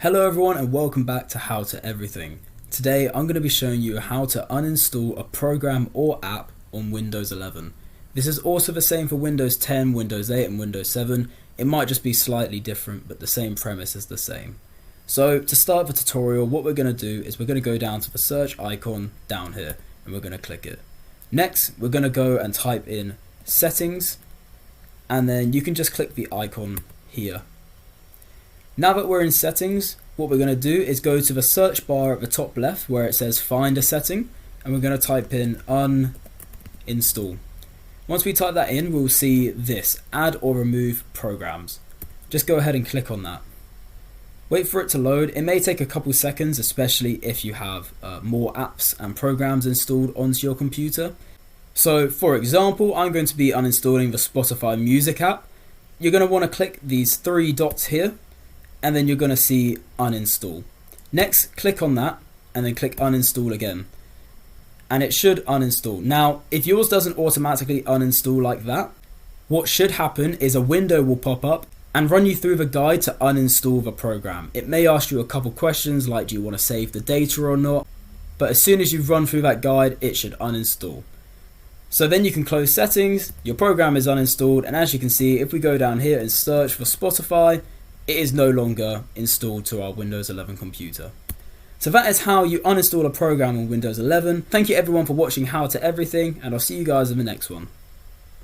Hello everyone and welcome back to How to Everything. Today I'm going to be showing you how to uninstall a program or app on Windows 11. This is also the same for Windows 10, Windows 8 and Windows 7. It might just be slightly different, but the same premise is the same. So to start the tutorial, what we're going to do is we're going to go down to the search icon down here and we're going to click it. Next we're going to go and type in settings, and then you can just click the icon here. Now that we're in settings, what we're going to do is go to the search bar at the top left where it says find a setting, and we're going to type in uninstall. Once we type that in, we'll see this, add or remove programs. Just go ahead and click on that. Wait for it to load. It may take a couple seconds, especially if you have more apps and programs installed onto your computer. So for example, I'm going to be uninstalling the Spotify music app. You're going to want to click these three dots here, and then you're going to see uninstall. Next, click on that and then click uninstall again, and it should uninstall. Now if yours doesn't automatically uninstall like that, what should happen is a window will pop up and run you through the guide to uninstall the program. It may ask you a couple questions like do you want to save the data or not, but as soon as you run through that guide it should uninstall. So then you can close settings, your program is uninstalled, and as you can see, if we go down here and search for Spotify, it is no longer installed to our Windows 11 computer. So that is how you uninstall a program on Windows 11. Thank you everyone for watching How to Everything, and I'll see you guys in the next one.